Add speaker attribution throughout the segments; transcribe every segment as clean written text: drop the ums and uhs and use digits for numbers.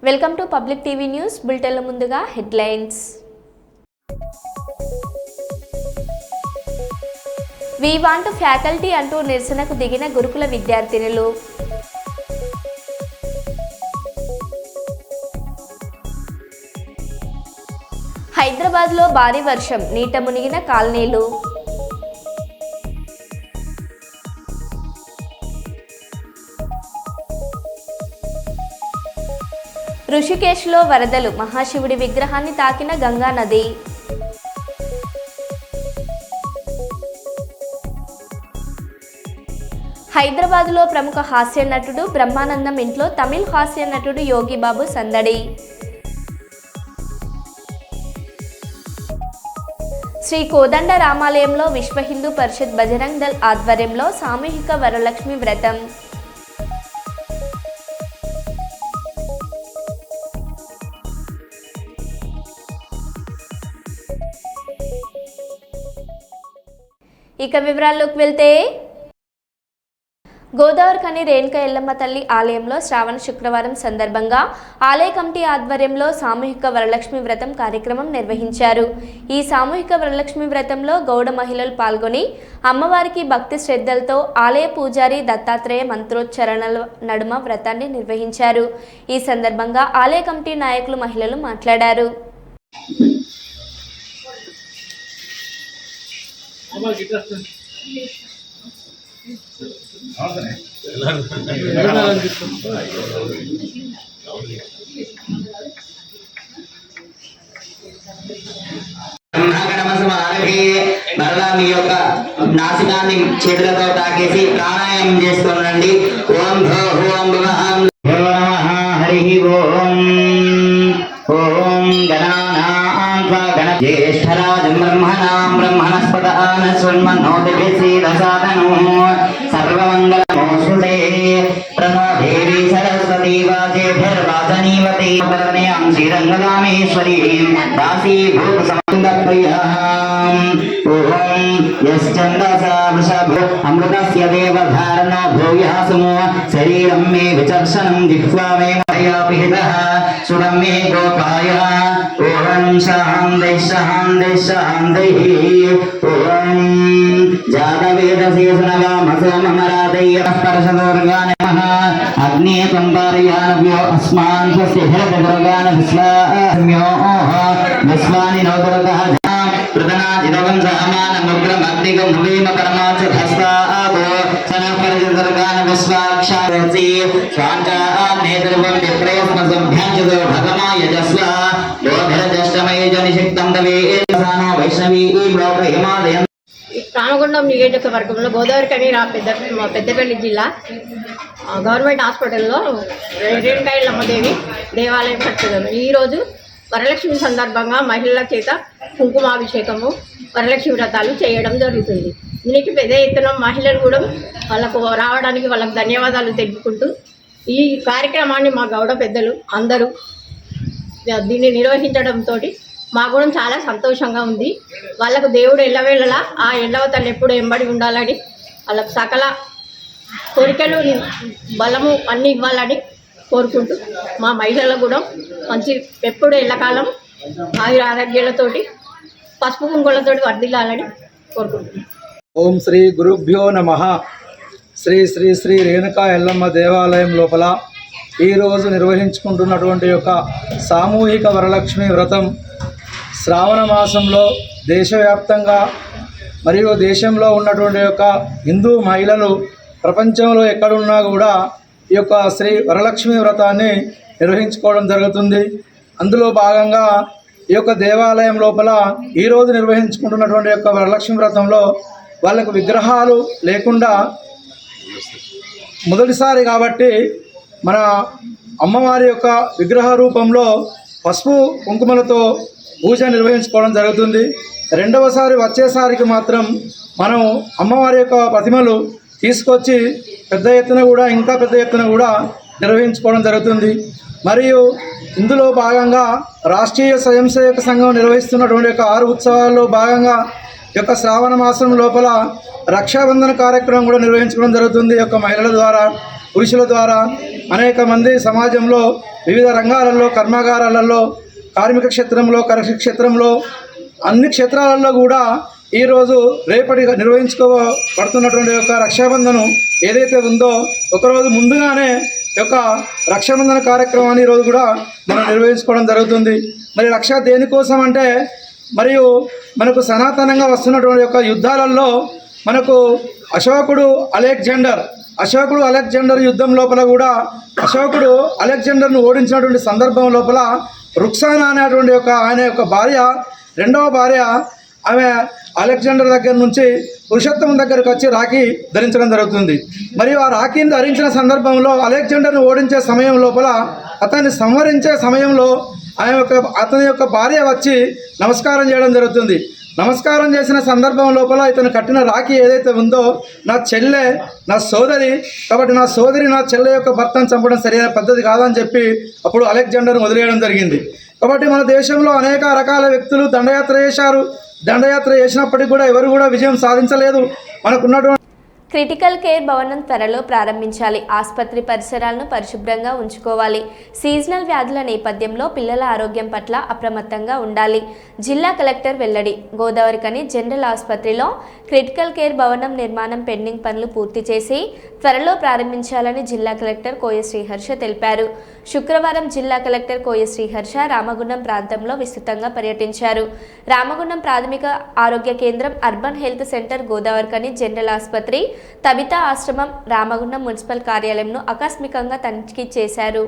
Speaker 1: Welcome to public TV news బులెటిన్ల ముందుగా headlines. We want faculty అంటూ నిరసనకు దిగిన గురుకుల విద్యార్థినులు. హైదరాబాద్లో భారీ వర్షం, నీట మునిగిన కాలనీలు. ఋషికేశ్లో వరదలు, మహాశివుడి విగ్రహాన్ని తాకిన గంగా నది. హైదరాబాద్లో ప్రముఖ హాస్య నటుడు బ్రహ్మానందం ఇంట్లో తమిళ హాస్య నటుడు యోగిబాబు సందడి. శ్రీ కోదండ రామాలయంలో విశ్వ హిందూ పరిషత్ బజరంగ్ దళ్ ఆధ్వర్యంలో సామూహిక వరలక్ష్మి వ్రతం. ఇక వివరాల్లోకి వెళ్తే, గోదావరిఖని రేణుకా ఎల్లమ్మ తల్లి ఆలయంలో శ్రావణ శుక్రవారం సందర్భంగా ఆలయ కమిటీ ఆధ్వర్యంలో సామూహిక వరలక్ష్మి వ్రతం కార్యక్రమం నిర్వహించారు. ఈ సామూహిక వరలక్ష్మి వ్రతంలో గౌడ మహిళలు పాల్గొని అమ్మవారికి భక్తి శ్రద్ధలతో ఆలయ పూజారి దత్తాత్రేయ మంత్రోచ్చరణల నడుమ వ్రతాన్ని నిర్వహించారు. ఈ సందర్భంగా ఆలయ కమిటీ నాయకులు మహిళలు మాట్లాడారు.
Speaker 2: మరలా మీ యొక్క నాసికాన్ని చేతులతో తాకేసి ప్రాణాయామం చేస్తుండండి. ఓం భో ఓం భవం హరి ఓం ఓం గణానాం గణ జ్యేష్ఠరాజం బ్రహ్మణాం బ్రహ్మణస్పదాన శృణ్వన్నోతిభిశ్రీదసాదనో సర్వమంగళమోస్తుతే ప్రణో దేవి సరస్వతి వాజేభిర్వాచనీవతి పరమయాం శ్రీరంగదామేశ్వరీం దాసీభూత సమృద్ధప్రియాం. ఓం యశ్చందసా వృషభో అమృతస్య దేవధారణో భూయః సుమో శరీరం మే విచర్షణం జిహ్వా మే మయాపిహితః సురం మే గోపాయ. ఓం శాంతి శాంతి శాంతి. ఓం జాతవేదశేషనగామసోమరాదయ్యస్పర్శదోర్గాన అగ్నే సంపారయానవ్యో అస్మాన్ స్వస్తిభిరదుర్గాన విశ్వామ్యో విశ్వాని నోదుర్గః ప్రదనాజిదవం సహమానముగ్రమగ్నిగం భూమేమ పరమాచ భస్వాదో సనపరిదుర్గాన విశ్వాక్షారసి స్వాంచానేతర్వం విప్రయస్మ సంభ్యాంచదో భగమాయ జస్వ దోధరజష్టమయ జనిషిక్తం తవేసానో వైష్ణవీ లోక హిమాలయం.
Speaker 3: రామగుండం నియోజకవర్గంలో గోదావరిఖని పెద్దపల్లి జిల్లా గవర్నమెంట్ హాస్పిటల్లో రేణుకా ఎల్లమ్మదేవి దేవాలయం కట్టుకున్నాము. ఈరోజు వరలక్ష్మి సందర్భంగా మహిళల చేత కుంకుమాభిషేకము, వరలక్ష్మి వ్రతాలు చేయడం జరుగుతుంది. దీనికి పెద్ద ఎత్తున మహిళలు కూడా వాళ్ళకు రావడానికి వాళ్ళకు ధన్యవాదాలు తెలుపుకుంటూ ఈ కార్యక్రమాన్ని మా గౌడ పెద్దలు అందరూ దీన్ని నిర్వహించడంతో మాకు కూడా చాలా సంతోషంగా ఉంది. వాళ్ళకు దేవుడు ఎల్లవేళలా ఆ ఎల్లవ తల్లి ఎప్పుడు ఎంబడి ఉండాలని, వాళ్ళకు సకల కోరికలు బలము అన్నీ ఇవ్వాలని కోరుకుంటూ మా మహిళలకు కూడా మంచి ఎప్పుడు ఎల్లకాలం ఆయుర ఆరోగ్యాలతోటి పసుపు కుంకులతోటి వర్ధిల్లాలని కోరుకుంటున్నాం.
Speaker 4: ఓం శ్రీ గురుభ్యో నమః. శ్రీ శ్రీ శ్రీ రేణుకా ఎల్లమ్మ దేవాలయం లోపల ఈరోజు నిర్వహించుకుంటున్నటువంటి యొక్క సామూహిక వరలక్ష్మి వ్రతం శ్రావణ మాసంలో దేశవ్యాప్తంగా మరియు దేశంలో ఉన్నటువంటి యొక్క హిందూ మహిళలు ప్రపంచంలో ఎక్కడున్నా కూడా ఈ యొక్క శ్రీ వరలక్ష్మి వ్రతాన్ని నిర్వహించుకోవడం జరుగుతుంది. అందులో భాగంగా ఈ యొక్క దేవాలయం లోపల ఈరోజు నిర్వహించుకుంటున్నటువంటి యొక్క వరలక్ష్మి వ్రతంలో వాళ్ళకు విగ్రహాలు లేకుండా మొదటిసారి కాబట్టి మన అమ్మవారి యొక్క విగ్రహ రూపంలో పసుపు కుంకుమలతో పూజ నిర్వహించుకోవడం జరుగుతుంది. రెండవసారి వచ్చేసారికి మాత్రం మనం అమ్మవారి యొక్క ప్రతిమలు తీసుకొచ్చి పెద్ద ఎత్తున కూడా ఇంకా పెద్ద ఎత్తున కూడా నిర్వహించుకోవడం జరుగుతుంది. మరియు ఇందులో భాగంగా రాష్ట్రీయ స్వయం సేవక సంఘం నిర్వహిస్తున్నటువంటి యొక్క 6 ఉత్సవాల్లో భాగంగా ఈ యొక్క శ్రావణ మాసం లోపల రక్షాబంధన కార్యక్రమం కూడా నిర్వహించుకోవడం జరుగుతుంది. ఈ యొక్క మహిళల ద్వారా పురుషుల ద్వారా అనేక మంది సమాజంలో వివిధ రంగాలలో, కర్మాగారాలలో, కార్మిక క్షేత్రంలో, కరషి క్షేత్రంలో, అన్ని క్షేత్రాలలో కూడా ఈరోజు రేపటి నిర్వహించుకోబడుతున్నటువంటి యొక్క రక్షాబంధనం ఏదైతే ఉందో ఒకరోజు ముందుగానే యొక్క రక్షాబంధన కార్యక్రమాన్ని ఈరోజు కూడా మనం నిర్వహించుకోవడం జరుగుతుంది. మరి రక్ష దేనికోసం అంటే మరియు మనకు సనాతనంగా వస్తున్నటువంటి యొక్క యుద్ధాలలో మనకు అశోకుడు అలెగ్జాండర్ యుద్ధం లోపల కూడా అశోకుడు అలెగ్జాండర్ను ఓడించినటువంటి సందర్భం లోపల రుక్సానా అనేటువంటి ఆయన యొక్క భార్య, రెండవ భార్య, ఆమె అలెగ్జాండర్ దగ్గర నుంచి పురుషోత్తమం దగ్గరకు వచ్చి రాఖీ ధరించడం జరుగుతుంది. మరియు ఆ రాఖీని ధరించిన సందర్భంలో అలెగ్జాండర్ను ఓడించే సమయం లోపల, అతన్ని సంహరించే సమయంలో అతని యొక్క భార్య వచ్చి నమస్కారం చేయడం జరుగుతుంది. నమస్కారం చేసిన సందర్భం లోపల ఇతను కట్టిన రాఖీ ఏదైతే ఉందో, నా చెల్లె, నా సోదరి, కాబట్టి నా సోదరి నా చెల్లె యొక్క భర్తను చంపడం సరైన పద్ధతి కాదని చెప్పి అప్పుడు అలెగ్జాండర్ను వదిలేయడం జరిగింది. కాబట్టి మన దేశంలో అనేక రకాల వ్యక్తులు దండయాత్ర చేశారు. దండయాత్ర చేసినప్పటికీ కూడా ఎవరు కూడా విజయం సాధించలేదు. మనకున్నటువంటి
Speaker 1: క్రిటికల్ కేర్ భవనం త్వరలో ప్రారంభించాలి. ఆసుపత్రి పరిసరాలను పరిశుభ్రంగా ఉంచుకోవాలి. సీజనల్ వ్యాధుల నేపథ్యంలో పిల్లల ఆరోగ్యం పట్ల అప్రమత్తంగా ఉండాలి. జిల్లా కలెక్టర్ వెల్లడి. గోదావరికని జనరల్ ఆసుపత్రిలో క్రిటికల్ కేర్ భవనం నిర్మాణం పెండింగ్ పనులు పూర్తి చేసి త్వరలో ప్రారంభించాలని జిల్లా కలెక్టర్ కోయ శ్రీహర్ష తెలిపారు. శుక్రవారం జిల్లా కలెక్టర్ కోయ శ్రీహర్ష రామగుండం ప్రాంతంలో విస్తృతంగా పర్యటించారు. రామగుండం ప్రాథమిక ఆరోగ్య కేంద్రం, urban health centre, Godavarikhani general ఆసుపత్రి, తబితా ఆశ్రమం, రామగుండం మున్సిపల్ కార్యాలయంను ఆకస్మికంగా తనిఖీ చేశారు.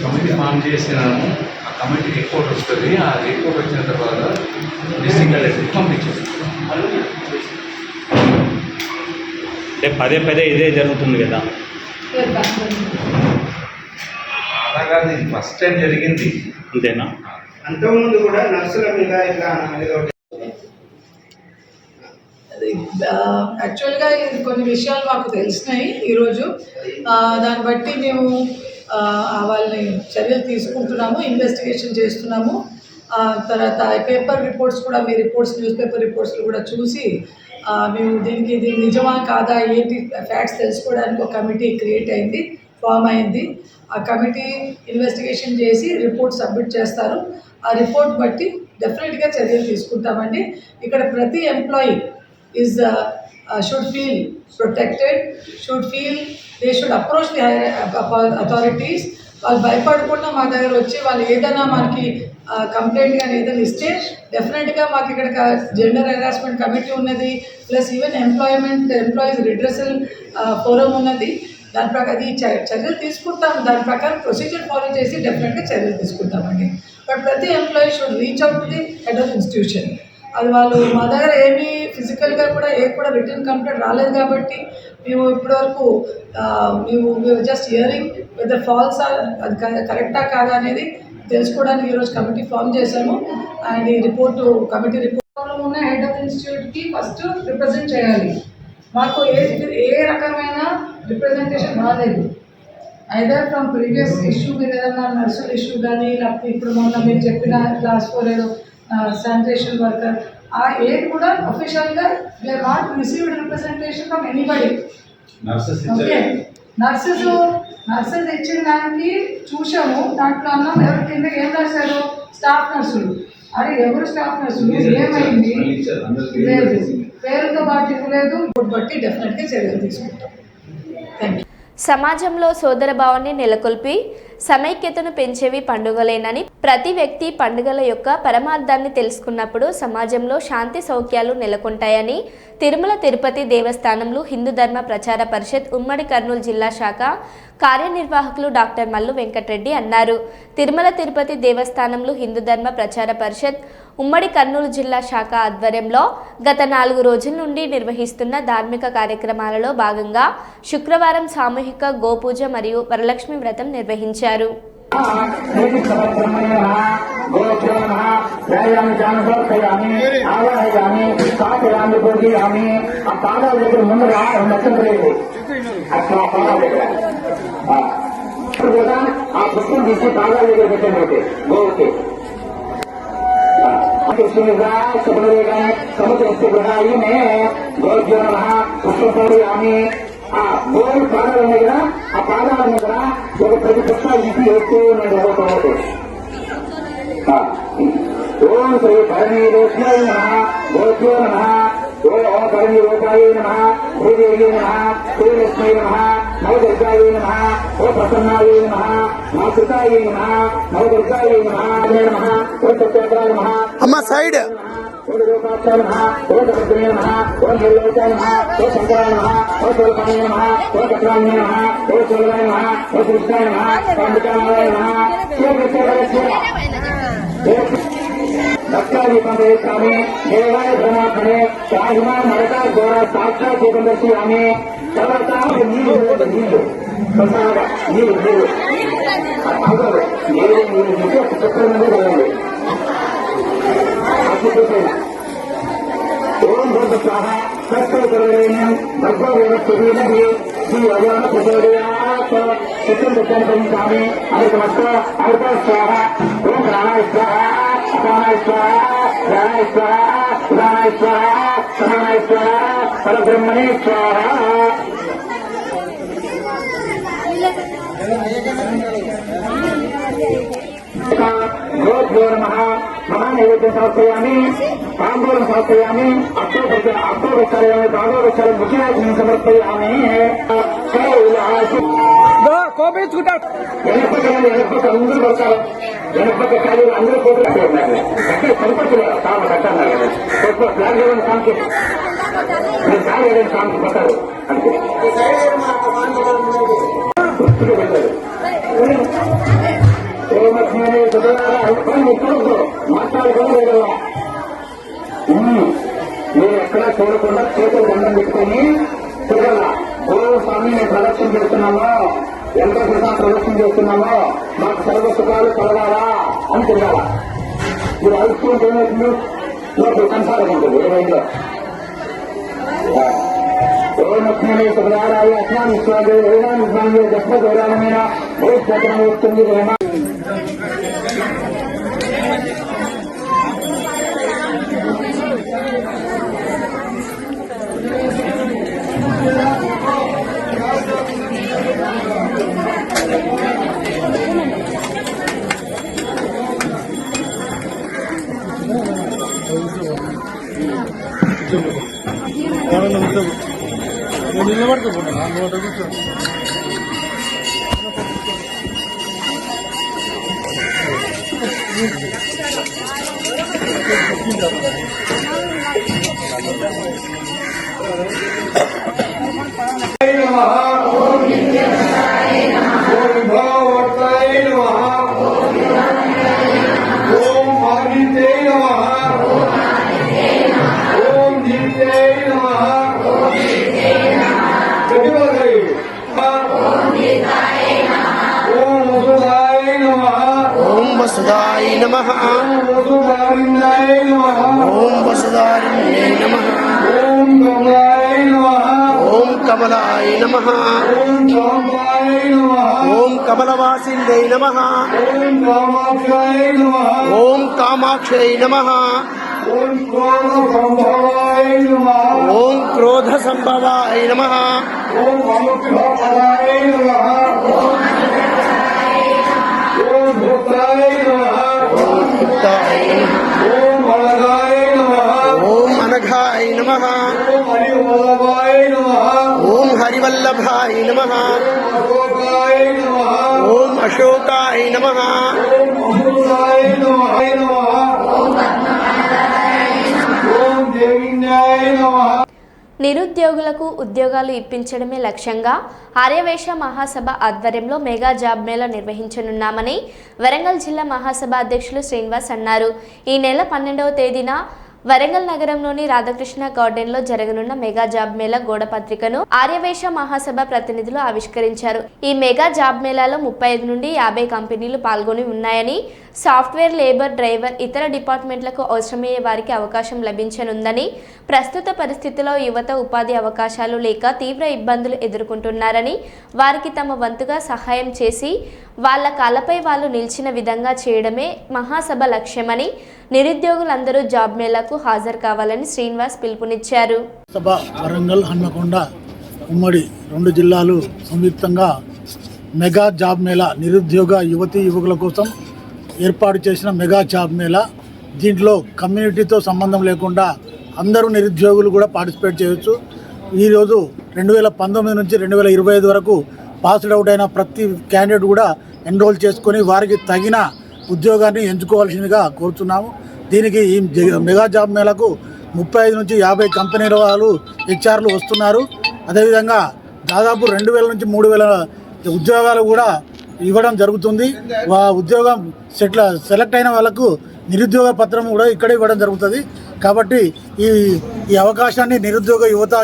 Speaker 5: కమిటీ ఫామ్ చేసినాము. ఆ కమిటీ రిపోర్ట్ వస్తుంది. ఆ రిపోర్ట్ వచ్చిన తర్వాత డిస్ట్రిక్ట్ కలెక్టర్కి పంపించేస్తాం.
Speaker 6: అంటే పదే ఇదే జరుగుతుంది కదా.
Speaker 5: అలాగా ఇది ఫస్ట్ టైం జరిగింది,
Speaker 6: అంతేనా?
Speaker 7: అంతకుముందు కూడా నర్సుల మీద ఇట్లా
Speaker 8: యాక్చువల్గా కొన్ని విషయాలు మాకు తెలిసినాయి ఈరోజు. దాన్ని బట్టి మేము వాళ్ళని చర్యలు తీసుకుంటున్నాము, ఇన్వెస్టిగేషన్ చేస్తున్నాము. తర్వాత పేపర్ రిపోర్ట్స్ కూడా, మీ రిపోర్ట్స్, న్యూస్ పేపర్ రిపోర్ట్స్లు కూడా చూసి మేము ఇది నిజమా కాదా ఏంటి ఫ్యాక్ట్స్ తెలుసుకోవడానికి ఒక కమిటీ క్రియేట్ అయింది, ఫామ్ అయింది. ఆ కమిటీ ఇన్వెస్టిగేషన్ చేసి రిపోర్ట్ సబ్మిట్ చేస్తారు. ఆ రిపోర్ట్ బట్టి డెఫినెట్గా చర్యలు తీసుకుంటామండి. ఇక్కడ ప్రతి employee should feel protected, they should approach the higher authorities. వాళ్ళు భయపడకుండా మా దగ్గర వచ్చి వాళ్ళు ఏదైనా మనకి కంప్లైంట్ కానీ ఏదైనా ఇస్తే డెఫినెట్గా మాకు ఇక్కడ జెండర్ హెరాస్మెంట్ కమిటీ ఉన్నది, plus even employees redressal forum ఉన్నది. దాని ప్రకారం ఈ చర్యలు తీసుకుంటాం. దాని ప్రకారం ప్రొసీజర్ ఫాలో చేసి డెఫినెట్గా చర్యలు తీసుకుంటామండి. బట్ ప్రతి employee should reach out to the head of institution. అది వాళ్ళు మా దగ్గర ఏమీ ఫిజికల్గా కూడా రిటర్న్ కంప్లైంట్ రాలేదు కాబట్టి మేము ఇప్పటివరకు మేము జస్ట్ హియరింగ్ వెదర్ ఫాల్స్ అది కరెక్టా కాదా అనేది తెలుసుకోవడానికి ఈరోజు కమిటీ ఫామ్ చేశాము. అండ్ ఈ కమిటీ రిపోర్ట్ ఉన్న హెడ్ ఆఫ్ ఇన్స్టిట్యూట్కి ఫస్ట్ రిప్రజెంట్ చేయాలి. మాకు ఏ రకమైన రిప్రజెంటేషన్ రాలేదు. ఐదర్ ఫ్రమ్ ప్రీవియస్ ఇష్యూ మీద ఏదైనా నర్సుల ఇష్యూ కానీ, లేకపోతే ఇప్పుడు మొన్న మీరు చెప్పిన క్లాస్ 4 ఏదో శానిటేషన్ వర్కర్, ఆ ఏది కూడా అఫీషియల్గా we are not received representation from anybody. Okay, nurses ఇచ్చిన దానికి చూసాము. దాంట్లో అన్నాం ఎవరి కింద ఏం రాశారు, స్టాఫ్ నర్సులు. అరే ఎవరు స్టాఫ్ నర్సులు, ఏమైంది లేదు, పేరుతో పాటు ఇవ్వలేదు. బట్టి డెఫినెట్గా చర్యలు తీసుకుంటాం. Thank you.
Speaker 1: సమాజంలో సోదరభావాన్ని నెలకొల్పి సమైక్యతను పెంచేవి పండుగలేనని, ప్రతి వ్యక్తి పండుగల యొక్క పరమార్థాన్ని తెలుసుకున్నప్పుడు సమాజంలో శాంతి సౌఖ్యాలు నెలకొంటాయని తిరుమల తిరుపతి దేవస్థానంలో హిందూ ధర్మ ప్రచార పరిషత్ ఉమ్మడి కర్నూలు జిల్లా శాఖ కార్యనిర్వాహకులు డాక్టర్ మల్లు వెంకటరెడ్డి అన్నారు. తిరుమల తిరుపతి దేవస్థానంలో హిందూ ధర్మ ప్రచార పరిషత్ ఉమ్మడి కర్నూలు జిల్లా శాఖ ఆధ్వర్యంలో గత 4 రోజుల నుండి నిర్వహిస్తున్న ధార్మిక కార్యక్రమాలలో భాగంగా శుక్రవారం సామూహిక గోపూజ మరియు వరలక్ష్మి వ్రతం నిర్వహించారు.
Speaker 2: ఆ పుష్పం తీసి పాదాల దగ్గర పెట్టండి. గోవుకి సముద్రస్థిగ్రహాయి మే గోభ్యో నమః పుష్పపూరయామి. ఆ గోవు పాదాల దగ్గర ఆ పాదాల దగ్గర ఒక 10 పుష్పాలు తీసి వేస్తూ నేను ఒకటి. ఓం శ్రీ భరణీలోక్ష్మై నమః గోభ్యో నమః. ఓం భరణీలోకాయ నమః శ్రీదేవి నమః శ్రీలక్ష్మై నమః నవదుర్గాయ నమః. ఓ ప్రసన్నాయ నమః మాతృకాయ నమః నవదుర్గాయ నమః నమః. ఓ సత్యాగ్రాయ నమః.
Speaker 4: అమ్మ సైడ్
Speaker 2: ఓం లోకాక్షాయ నమః. ఓం జగద్గురే నమః. ఓం నిర్లోకాయ నమః. ఓం శంకరాయ నమః. ఓం స్వరూపాయ నమః. ఓం చక్రాయ నమః. ఓం శూలాయ నమః. ఓం కృష్ణాయ నమః. ఓం వికారాయ నమః. దక్షాదీపం వేస్తామి. దేవాయ బ్రహ్మాత్మనే శాహిమా మరకా ఘోర సాక్షాత్ దీపం దర్శయామి. తర్వాత నీళ్ళు ప్రసాద నీళ్ళు నీళ్ళు చక్రం మీద కదండి. ఓం భూత స్వాహ సత్సర్వేణ్యం భగవద్గీత శ్రీ అజాన ప్రచోదయాత్ చిత్రం దర్శనమించామి. అమృతమస్త అమృత స్వాహ. ఓం ప్రాణాయ స్వాహ అపానాయ స్వాహ ప్రాణాయ స్వాహ ఉదానాయ స్వాహ సమానాయ స్వాహ పరబ్రహ్మణే స్వాహ. గోభ్యో నమః. మమ నైవేద్యం సమర్పయామి. తాంబూలం సమర్పయామి. అష్టోపచారాన్ని పాదోపచారం ముఖ్యవాసం సమర్పయామి. వెనప్పక అందరూ పడతారు. వెనప్పక ఖాళీ అందరూ పోటీ కట్టే సరిపడుతున్నారు. తాము కట్టన్నారు ఫ్లాగ్ ఏమైనా సాంకి మీరు ఫ్లాగ్ ఏదైనా సాంకి పడతారు అంటే మాట్లాడుకోలేదు. మీరు ఎక్కడా చూడకుండా చేతులు దండం పెట్టుకొని తిరగల. ఓ స్వామి మేము ప్రదక్షిణ చేస్తున్నామో ఎంత ప్రదక్షిణ చేస్తున్నామో మాకు సర్వ సుఖాలు కలగాలా అని తిరగాల. మీరు అడుగుతుంటే ఏమవుతుంది? లోపల కనసాగం ఉంటుంది. 20లో ఓమస్మనే సుఖారాయ అస్మాన్ విశ్వాదే వేదాన్ని విశ్వాంగే దశ గౌరవమైన భవిష్యత్తును వస్తుంది.
Speaker 9: वसुदाय नमः। ओम वसुदारिण्ये नमः। ओम कमलाय नमः। ओम कमलवासिन्यै नमः। ओम कामाक्षै नमः। ओम क्रोधसंभवाय नमः। ओम भूताय नमः। ओम अनघाय नमः। ओम हरिवल्लभाय नमः। ओम अशोकाय नमः। ओम देविन्याय नमः।
Speaker 1: నిరుద్యోగులకు ఉద్యోగాలు ఇప్పించడమే లక్ష్యంగా ఆర్యవేశ మహాసభ ఆధ్వర్యంలో మెగా జాబ్ మేళా నిర్వహించనున్నామని వరంగల్ జిల్లా మహాసభ అధ్యక్షులు శ్రీనివాస్ అన్నారు. ఈ నెల 12వ తేదీన వరంగల్ నగరంలోని రాధాకృష్ణ గార్డెన్లో జరగనున్న మెగా జాబ్ మేళా గోడ పత్రికను ఆర్యవైశ్య మహాసభ ప్రతినిధులు ఆవిష్కరించారు. ఈ మెగా జాబ్ మేళాలో 35 నుండి 50 కంపెనీలు పాల్గొని ఉన్నాయని, సాఫ్ట్వేర్, లేబర్, డ్రైవర్, ఇతర డిపార్ట్మెంట్లకు అవసరమయ్యే వారికి అవకాశం లభించనుందని, ప్రస్తుత పరిస్థితిలో యువత ఉపాధి అవకాశాలు లేక తీవ్ర ఇబ్బందులు ఎదుర్కొంటున్నారని, వారికి తమ వంతుగా సహాయం చేసి వాళ్ళ కాళ్ళపై వాళ్ళు నిలిచిన విధంగా చేయడమే మహాసభ లక్ష్యమని, నిరుద్యోగులందరూ జాబ్ మేళాకు హాజరు కావాలని శ్రీనివాస్ పిలుపునిచ్చారు.
Speaker 10: సభ వరంగల్, హన్మకొండ ఉమ్మడి 2 జిల్లాలు సంయుక్తంగా మెగా జాబ్ మేళా నిరుద్యోగ యువతీ యువకుల కోసం ఏర్పాటు చేసిన మెగా జాబ్ మేళా. దీంట్లో కమ్యూనిటీతో సంబంధం లేకుండా అందరూ నిరుద్యోగులు కూడా పార్టిసిపేట్ చేయవచ్చు. ఈరోజు 2019 నుంచి 2025 వరకు పాస్డ్ అవుట్ అయిన ప్రతి క్యాండిడేట్ కూడా ఎన్రోల్ చేసుకొని వారికి తగిన ఉద్యోగాన్ని ఎంచుకోవాల్సిందిగా కోరుతున్నాము. దీనికి ఈ మెగా జాబ్ మేళాకు 35 నుంచి 50 కంపెనీల వాళ్ళు హెచ్ఆర్లు వస్తున్నారు. అదేవిధంగా దాదాపు 2000 నుంచి 3000 ఉద్యోగాలు కూడా ఇవ్వడం జరుగుతుంది. ఉద్యోగం సెలెక్ట్ అయిన వాళ్ళకు నిరుద్యోగ పత్రం కూడా ఇక్కడే ఇవ్వడం జరుగుతుంది. కాబట్టి ఈ అవకాశాన్ని నిరుద్యోగ యువతీ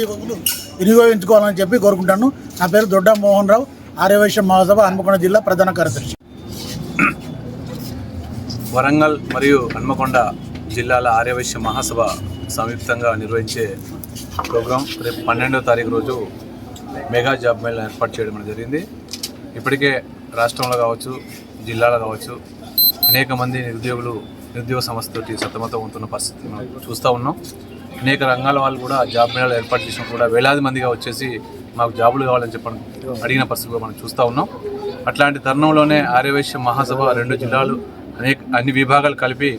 Speaker 10: యువకులు వినియోగించుకోవాలని చెప్పి కోరుకుంటాను. నా పేరు దొడ్డ మోహన్ రావు, ఆర్యవైశ్య మహాసభ హన్మకొండ జిల్లా ప్రధాన కార్యదర్శి.
Speaker 5: వరంగల్ మరియు హన్మకొండ జిల్లాల ఆర్యవైశ్య మహాసభ సంయుక్తంగా నిర్వహించే ప్రోగ్రాం రేపు 12వ తారీఖు రోజు మెగా జాబ్ మేళా ఏర్పాటు చేయడం జరిగింది. ఇప్పటికే రాష్ట్రంలో కావచ్చు, జిల్లాలో కావచ్చు అనేక మంది నిరుద్యోగ సమస్యతోటి సతమతం అవుతున్న పరిస్థితి మనం చూస్తూ ఉన్నాం. అనేక రంగాల వాళ్ళు కూడా జాబ్ మేళాలు ఏర్పాటు చేసినప్పుడు కూడా వేలాది మందిగా వచ్చేసి మాకు జాబులు కావాలని చెప్పని అడిగిన పరిస్థితి కూడా మనం చూస్తూ ఉన్నాం. అట్లాంటి తరుణంలోనే ఆర్యవైశ్య మహాసభ 2 జిల్లాలు అన్ని విభాగాలు కలిపి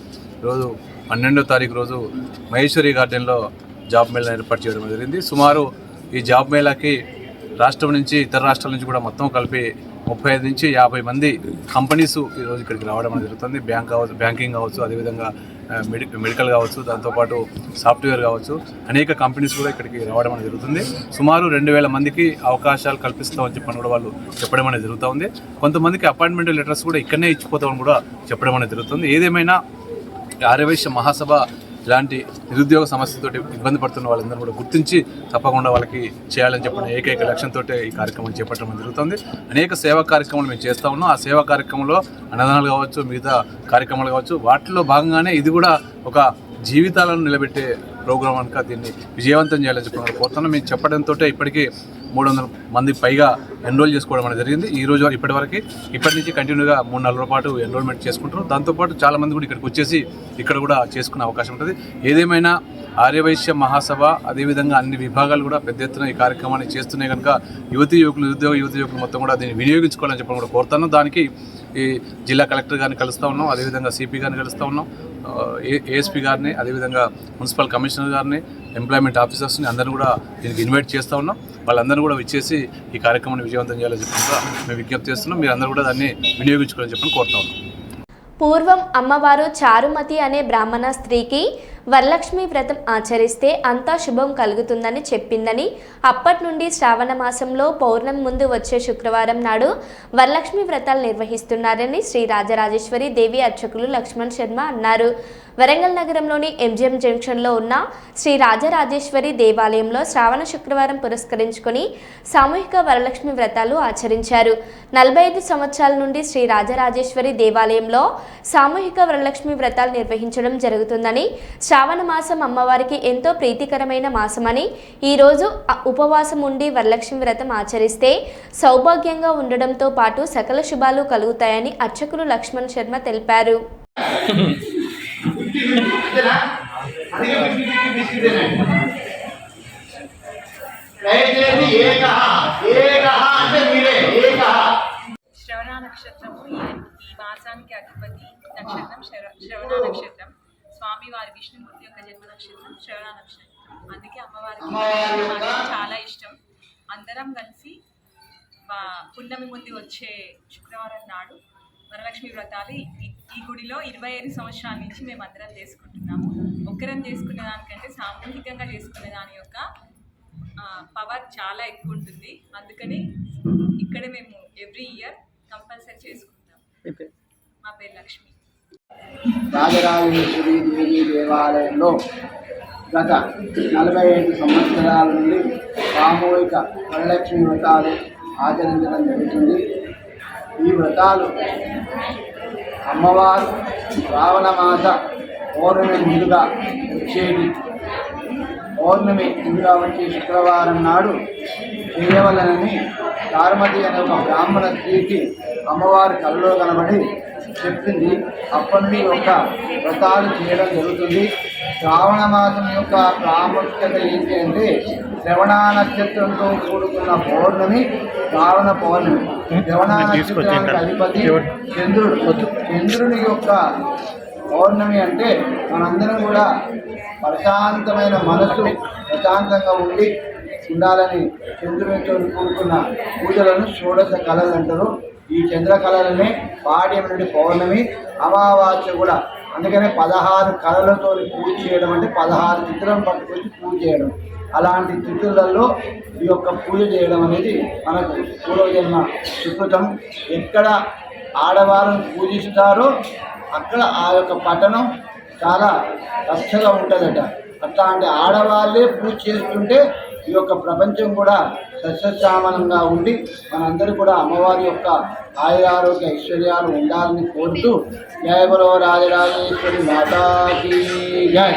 Speaker 5: రోజు 12వ తారీఖు రోజు మహేశ్వరి గార్డెన్లో జాబ్ మేళా ఏర్పాటు చేయడం జరిగింది. సుమారు ఈ జాబ్ మేళాకి రాష్ట్రం నుంచి ఇతర రాష్ట్రాల నుంచి కూడా మొత్తం కలిపి 35 నుంచి 50 మంది కంపెనీస్ ఈరోజు ఇక్కడికి రావడం జరుగుతుంది. బ్యాంకింగ్ కావచ్చు, అదేవిధంగా మెడికల్ కావచ్చు, దాంతోపాటు సాఫ్ట్వేర్ కావచ్చు, అనేక కంపెనీస్ కూడా ఇక్కడికి రావడం అనేది జరుగుతుంది. సుమారు 2000 మందికి అవకాశాలు కల్పిస్తామని చెప్పని కూడా వాళ్ళు చెప్పడం అనేది జరుగుతూ ఉంది. కొంతమందికి అపాయింట్మెంట్ లెటర్స్ కూడా ఇక్కడనే ఇచ్చిపోతామని కూడా చెప్పడం అనేది జరుగుతుంది. ఏదేమైనా ఆర్యవైశ్య మహాసభ ఇలాంటి నిరుద్యోగ సమస్యతో ఇబ్బంది పడుతున్న వాళ్ళందరూ కూడా గుర్తించి తప్పకుండా వాళ్ళకి చేయాలని చెప్పిన ఏకైక లక్ష్యంతో ఈ కార్యక్రమం చేపట్టడం జరుగుతుంది. అనేక సేవా కార్యక్రమాలు మేము చేస్తూ ఉన్నాం. ఆ సేవా కార్యక్రమంలో అన్నదానాలు కావచ్చు, మిగతా కార్యక్రమాలు కావచ్చు, వాటిలో భాగంగానే ఇది కూడా ఒక జీవితాలను నిలబెట్టే ప్రోగ్రాం కనుక దీన్ని విజయవంతం చేయాలని చెప్పి కోరుతున్నాం. మేము చెప్పడంతో ఇప్పటికీ 300 మంది పైగా ఎన్రోల్ చేసుకోవడం అనేది జరిగింది. ఈ రోజు ఇప్పటి నుంచి కంటిన్యూగా 3-4 రోజుల పాటు ఎన్రోల్మెంట్ చేసుకుంటారు. దాంతోపాటు చాలామంది కూడా ఇక్కడికి వచ్చేసి ఇక్కడ కూడా చేసుకునే అవకాశం ఉంటుంది. ఏదేమైనా ఆర్యవైశ్య మహాసభ అదేవిధంగా అన్ని విభాగాలు కూడా పెద్ద ఎత్తున ఈ కార్యక్రమాన్ని చేస్తున్నాయి కనుక నిరుద్యోగ యువకులు మొత్తం కూడా దీన్ని వినియోగించుకోవాలని చెప్పి కూడా కోరుతాను. దానికి ఈ జిల్లా కలెక్టర్ గారిని కలుస్తూ ఉన్నాం, అదేవిధంగా సిపి గారిని కలుస్తూ ఉన్నాం, ఏఎస్పీ గారిని, అదేవిధంగా మున్సిపల్ కమిషనర్ గారిని, ఎంప్లాయ్మెంట్ ఆఫీసర్స్ని అందరూ కూడా దీనికి ఇన్వైట్ చేస్తూ ఉన్నాం. వాళ్ళందరూ కూడా వచ్చేసి ఈ కార్యక్రమాన్ని విజయవంతం చేయాలని చెప్పి మేము విజ్ఞప్తి చేస్తున్నాం. మీరు అందరూ కూడా దాన్ని వినియోగించుకోవాలని చెప్పి కోరుతా ఉన్నాం.
Speaker 1: పూర్వం అమ్మవారు చారుమతి అనే బ్రాహ్మణ స్త్రీకి వరలక్ష్మి వ్రతం ఆచరిస్తే అంతా శుభం కలుగుతుందని చెప్పిందని, అప్పటి నుండి శ్రావణ మాసంలో పౌర్ణమి ముందు వచ్చే శుక్రవారం నాడు వరలక్ష్మి వ్రతాలు నిర్వహిస్తున్నారని శ్రీ రాజరాజేశ్వరి దేవి అర్చకులు లక్ష్మణ్ శర్మ అన్నారు. వరంగల్ నగరంలోని ఎంజిఎం జంక్షన్లో ఉన్న శ్రీ రాజరాజేశ్వరి దేవాలయంలో శ్రావణ శుక్రవారం పురస్కరించుకొని సామూహిక వరలక్ష్మి వ్రతాలు ఆచరించారు. 45 సంవత్సరాల నుండి శ్రీ రాజరాజేశ్వరి దేవాలయంలో సామూహిక వరలక్ష్మి వ్రతాలు నిర్వహించడం జరుగుతుందని, శ్రావణ మాసం అమ్మవారికి ఎంతో ప్రీతికరమైన మాసమని, ఈరోజు ఉపవాసం ఉండి వరలక్ష్మి వ్రతం ఆచరిస్తే సౌభాగ్యంగా ఉండడంతో పాటు సకల శుభాలు కలుగుతాయని అర్చకులు లక్ష్మణ్ శర్మ తెలిపారు.
Speaker 11: శ్రవణ నక్షత్రము ఈ మాసానికి అధిపతి నక్షత్రం శ్రవణ నక్షత్రం. స్వామివారి విష్ణుమూర్తి యొక్క జన్మ నక్షత్రం శ్రవణ నక్షత్రం. అందుకే అమ్మవారికి చాలా ఇష్టం. అందరం కలిసి పున్నమి ముందు వచ్చే శుక్రవారం నాడు వరలక్ష్మి వ్రతాలు ఈ గుడిలో 25 సంవత్సరాల నుంచి మేము అందరం చేసుకుంటున్నాము. ఒక్కరం చేసుకునే దానికంటే సామూహికంగా చేసుకునే దాని యొక్క పవర్ చాలా ఎక్కువ ఉంటుంది. అందుకని ఇక్కడ మేము ఎవ్రీ ఇయర్ కంపల్సరీ చేసుకుంటాం. మా పేరు లక్ష్మి.
Speaker 4: రాజరాజేశ్వరి దేవి దేవాలయంలో గత 45 సంవత్సరాల నుండి సామూహిక వరలక్ష్మి వ్రతాలు ఆచరించడం జరుగుతుంది. ఈ వ్రతాలు అమ్మవారు శ్రావణ మాస పౌర్ణమి ముందుగా వచ్చేది, పౌర్ణమి ముందుగా వచ్చే శుక్రవారం నాడు చేయవలనని చారుమతి అనే ఒక బ్రాహ్మణ స్త్రీకి అమ్మవారి కలలో కనబడి చెప్పింది. అప్పటి నుండి ఒక వ్రతాలు చేయడం జరుగుతుంది. శ్రావణ మాసం యొక్క ప్రాముఖ్యత ఏంటి అంటే శ్రవణ నక్షత్రంతో కూడుకున్న పౌర్ణమి శ్రావణ పౌర్ణమి. శ్రవణ నక్షత్రానికి అధిపతి చంద్రుడు. చంద్రుని యొక్క పౌర్ణమి అంటే మనందరం కూడా ప్రశాంతమైన మనసు ప్రశాంతంగా ఉండాలని చంద్రునితో కూడుకున్న పూజలను షోడశ కళలు అంటారు. ఈ చంద్ర కళలనే పాడ్యమి పౌర్ణమి, అమావాస్య కూడా. అందుకనే 16 కళలతో పూజ చేయడం అంటే 16 చిత్రం పట్టుకొచ్చి పూజ చేయడం. అలాంటి తిథులలో ఈ యొక్క పూజ చేయడం అనేది మనకు పూర్వజన్మ సుకృతం. ఎక్కడ ఆడవాళ్ళను పూజిస్తారో అక్కడ ఆ యొక్క పట్టణం చాలా రక్షగా ఉంటుందట. అట్లాంటి ఆడవాళ్ళే పూజ చేస్తుంటే ఈ యొక్క ప్రపంచం కూడా సస్యశ్యామలంగా ఉండి మనందరూ కూడా అమ్మవారి యొక్క ఆయురారోగ్య ఐశ్వర్యాలు ఉండాలని కోరుతూ జయ బలో రాజరాజేశ్వరి మాతాకి జై.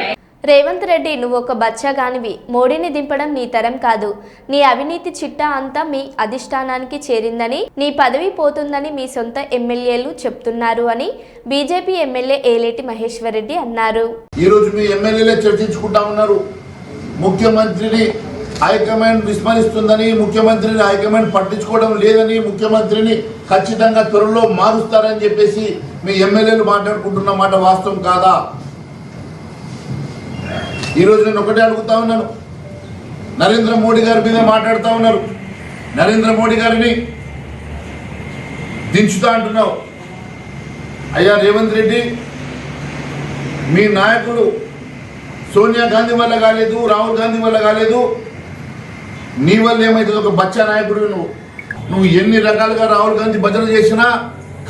Speaker 1: రేవంత్ రెడ్డి, నువ్వు ఒక బచ్చగానివి. మోడీని దింపడం నీ తరం కాదు. నీ అవినీతి చిట్టా అంతా మీ అధిష్టానానికి చేరిందని, నీ పదవి పోతుందని మీ సొంత ఎమ్మెల్యేలు చెప్తున్నారు అని బీజేపీ ఎమ్మెల్యే ఏలేటి మహేశ్వర్ రెడ్డి అన్నారు.
Speaker 12: ఈరోజు మీ ఎమ్మెల్యేలే చర్చించుకుంటా ఉన్నారు. ముఖ్యమంత్రిని హైకమాండ్ విస్మరిస్తుందని, ముఖ్యమంత్రిని హైకమాండ్ పట్టించుకోవడం లేదని, ముఖ్యమంత్రిని ఖచ్చితంగా త్వరలో మారుస్తారని చెప్పేసి మీ ఎమ్మెల్యేలు మాట్లాడుకుంటున్న మాట వాస్తవం కాదా? ఈరోజు నేను ఒకటే అడుగుతా ఉన్నాను. నరేంద్ర మోడీ గారి మీద మాట్లాడుతూ ఉన్నారు. నరేంద్ర మోడీ గారిని దించుతా అంటున్నావు. అయ్యా రేవంత్ రెడ్డి, మీ నాయకుడు సోనియా గాంధీ వల్ల కాలేదు, రాహుల్ గాంధీ వల్ల కాలేదు, నీ వల్ల ఏమైతుంది? ఒక బచ్చా నాయకుడు నువ్వు ఎన్ని రకాలుగా రాహుల్ గాంధీ భజన చేసినా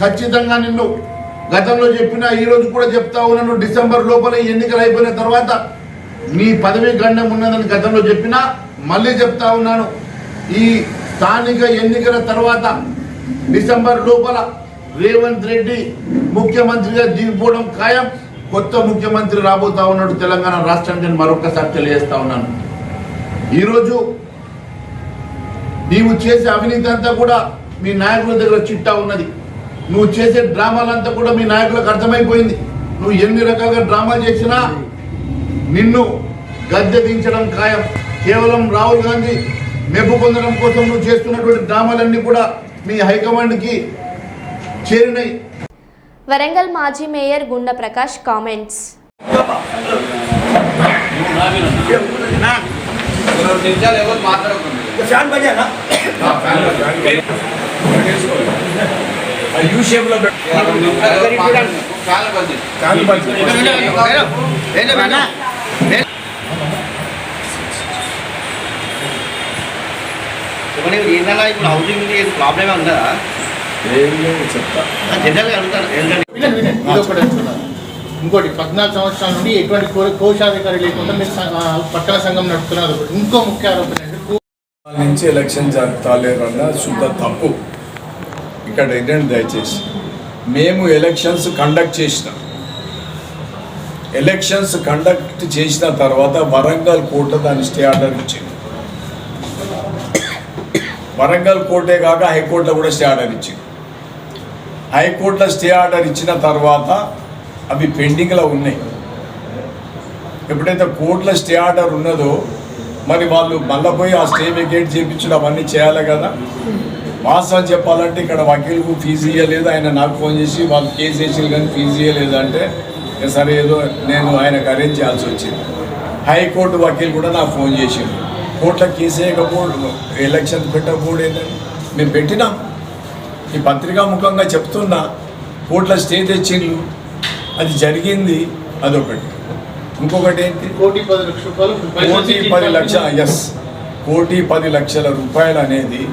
Speaker 12: ఖచ్చితంగా నిన్ను గతంలో చెప్పినా ఈరోజు కూడా చెప్తా ఉన్నాను. డిసెంబర్ లోపల ఎన్నికలు అయిపోయిన తర్వాత నీ పదవి గండం ఉన్నదని గతంలో చెప్పినా మళ్ళీ చెప్తా ఉన్నాను. ఈ స్థానిక ఎన్నికల తర్వాత డిసెంబర్ లోపల రేవంత్ రెడ్డి ముఖ్యమంత్రిగా దిగిపోవడం ఖాయం. కొత్త ముఖ్యమంత్రి రాబోతా ఉన్నాడు తెలంగాణ రాష్ట్రానికి. నేను మరొకసారి తెలియజేస్తా ఉన్నాను. ఈరోజు నీవు చేసే అవినీతి అంతా కూడా మీ నాయకుల దగ్గర చిట్టా ఉన్నది. నువ్వు చేసే డ్రామాలంతా కూడా మీ నాయకులకు అర్థమైపోయింది. నువ్వు ఎన్ని రకాలుగా డ్రామాలు చేసినా నిన్ను గద్దె దించడం ఖాయం. కేవలం రాహుల్ గాంధీ మెప్పు పొందడం కోసం నువ్వు చేస్తున్నటువంటి డ్రామాలన్నీ కూడా మీ హైకమాండ్కి చేరినాయి.
Speaker 1: వరంగల్ మాజీ మేయర్ గుండ ప్రకాష్ కామెంట్స్.
Speaker 9: ఇప్పుడు హౌసింగ్ ప్రాబ్లమే ఉందా? జనరల్గా అడుగుతారు. ఇంకోటి 14 సంవత్సరాల నుండి ఎటువంటి కోశాధికారి లేకుండా మీరు పట్టణ సంఘం నడుపుతున్నారు. ఇంకో ముఖ్య ఆరోపణ
Speaker 13: నుంచి ఎలక్షన్ జరుగుతాలేరన్న శుద్ధ తప్పు. ఇక్కడ ఏంటంటే దయచేసి మేము ఎలక్షన్స్ కండక్ట్ చేసిన తర్వాత వరంగల్ కోర్టు దాని స్టే ఆర్డర్ ఇచ్చింది. వరంగల్ కోర్టే కాక హైకోర్టులో కూడా స్టే ఆర్డర్ ఇచ్చింది. హైకోర్టులో స్టే ఆర్డర్ ఇచ్చిన తర్వాత అవి పెండింగ్లో ఉన్నాయి. ఎప్పుడైతే కోర్టులో స్టే ఆర్డర్ ఉన్నదో మరి వాళ్ళు మళ్ళీ పోయి ఆ స్టే వెకేట్ చేయించడం అవన్నీ చేయాలి కదా. వాస్తవం చెప్పాలంటే ఇక్కడ వకీల్కు ఫీజు ఇవ్వలేదు. ఆయన నాకు ఫోన్ చేసి వాళ్ళు కేసు వేసి కానీ ఫీజు ఇవ్వలేదు అంటే సరే ఏదో నేను ఆయనకు అరేంజ్ చేయాల్సి వచ్చింది. హైకోర్టు వకీల్ కూడా నాకు ఫోన్ చేసిండు. కోర్టులో కేసు వేయకపోవడం, ఎలక్షన్ పెట్టకపోవడేదని మేము పెట్టినాం. ఈ పత్రికా ముఖంగా చెప్తున్నా. కోర్టులో స్టే తెచ్చిండ్రు, అది జరిగింది. అదొకటి. ఇంకొకటి ఏంటి, 1,10,00,000 రూపాయలు అనేది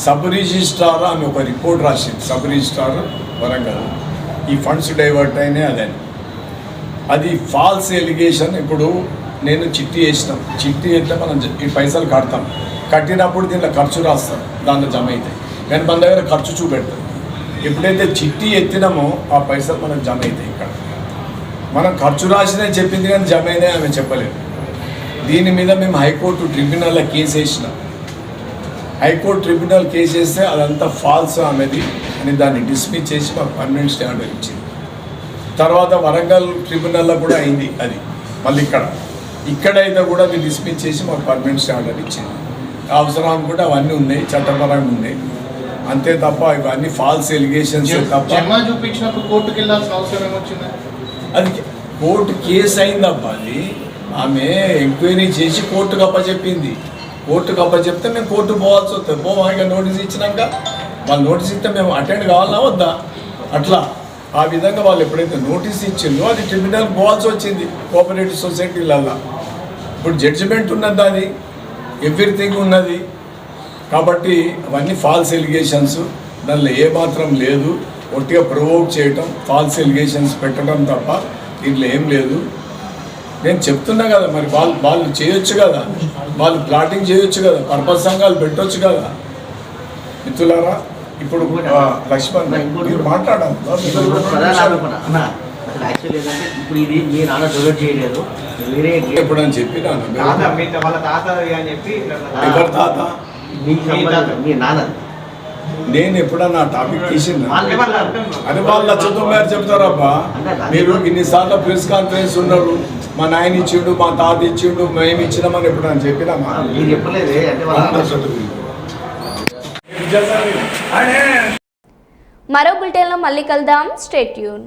Speaker 13: సబ్ రిజిస్ట్రార్ అని ఒక రిపోర్ట్ రాసింది. సబ్ రిజిస్ట్రార్ వరంగల్ ఈ ఫండ్స్ డైవర్ట్ అయినాయి అదని. అది ఫాల్స్ ఎలిగేషన్. ఇప్పుడు నేను చిట్టి వేసినాం, చిట్టి అయితే మనం ఈ పైసలు కడతాం, కట్టినప్పుడు దీంట్లో ఖర్చు రాస్తాం, దాంట్లో జమ అవుతాయి. కానీ మన దగ్గర ఖర్చు చూపెడతాం. ఎప్పుడైతే చిట్టి ఎత్తినామో ఆ పైసలు మనకు జమ అవుతాయి. ఇక్కడ మనం ఖర్చు రాసినే చెప్పింది కానీ జమ అయినాయి ఆమె చెప్పలేదు. దీని మీద మేము హైకోర్టు ట్రిబ్యునల్లో కేసు వేసినాం. హైకోర్టు ట్రిబ్యునల్ కేసు వేస్తే అదంతా ఫాల్స్ ఆమెది అని దాన్ని డిస్మిస్ చేసి మాకు పర్మనెంట్ స్టే ఆర్డర్ ఇచ్చింది. తర్వాత వరంగల్ ట్రిబ్యునల్లో కూడా అయింది అది. మళ్ళీ ఇక్కడైతే కూడా అది డిస్మిస్ చేసి మాకు పర్మనెంట్ స్టే ఆర్డర్ ఇచ్చింది. అవసరం అనుకుంటే అవన్నీ ఉన్నాయి, చట్టపరంగా ఉన్నాయి, అంతే తప్ప ఇవన్నీ ఫాల్స్ ఎలిగేషన్స్ తప్ప.
Speaker 9: చూపించినప్పుడు కోర్టుకు వెళ్ళాల్సిన అవసరం ఏమొచ్చింది?
Speaker 13: అది కోర్టు కేసు అయిందబ్బా. అది ఆమె ఎంక్వైరీ చేసి కోర్టుకు అప్పచెప్పింది. కోర్టుకు అప్పచెప్తే మేము కోర్టు పోవాల్సి వస్తుంది. పోవాక నోటీస్ ఇచ్చినాక వాళ్ళు నోటీస్ ఇస్తే మేము అటెండ్ కావాలన్నా వద్దా? అట్లా ఆ విధంగా వాళ్ళు ఎప్పుడైతే నోటీస్ ఇచ్చిందో అది ట్రిబ్యునల్కి పోవాల్సి వచ్చింది కోఆపరేటివ్ సొసైటీలల్లో. ఇప్పుడు జడ్జిమెంట్ ఉన్నది, అది ఎవ్రీథింగ్ ఉన్నది. కాబట్టి అవన్నీ ఫాల్స్ ఎలిగేషన్స్, దానిలో ఏమాత్రం లేదు. ఒట్టిగా ప్రొవోక్ చేయటం, ఫాల్స్ ఎలిగేషన్స్ పెట్టడం తప్ప దీంట్లో ఏం లేదు. నేను చెప్తున్నా కదా, మరి వాళ్ళు చేయొచ్చు కదా, వాళ్ళు ప్లాటింగ్ చేయొచ్చు కదా, పర్పస్ సంఘాలు పెట్టొచ్చు కదా. మిత్రులారా, ఇప్పుడు లక్ష్మణ్ మీరు మాట్లాడాలి.
Speaker 14: ఇప్పుడు ఇది మీ నాన్న డొనేట్ చేయలేదు, వేరే
Speaker 13: ఎప్పుడని చెప్పినాను.
Speaker 14: వాళ్ళ తాత అని చెప్పి
Speaker 13: ఎవరి తాత?
Speaker 14: మీ నాన్న.
Speaker 13: నేను ఎప్పుడన్నా టాపిక్ తీసిందా? అని వాళ్ళు 1,90,000 చెప్తారబ్బా. మీరు ఇన్నిసార్లు ప్రెస్ కాన్ఫరెన్స్ ఉన్నారు, మా నాయన ఇచ్చిండు, మా తాత ఇచ్చిండు, మేము ఇచ్చినామని ఎప్పుడన్నా చెప్పినామా?
Speaker 14: చెప్పలేదే.
Speaker 1: మరో బులెటిన్లో మళ్ళీ కలుద్దాం. Stay tune.